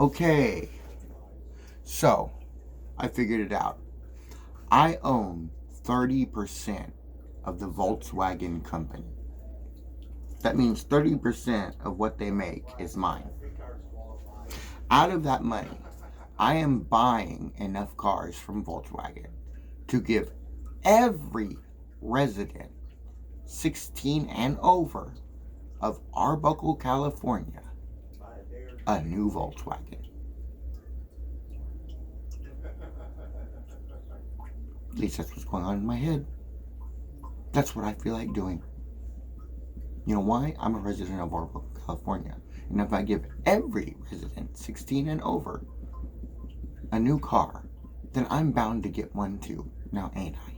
Okay, so I figured it out. I own 30% of the Volkswagen company. That means 30% of what they make is mine. Out of that money, I am buying enough cars from Volkswagen to give every resident 16 and over of Arbuckle, California, a new Volkswagen. At least that's what's going on in my head. That's what I feel like doing. You know why? I'm a resident of Arbuckle, California. And if I give every resident 16 and over a new car, then I'm bound to get one too. Now, ain't I?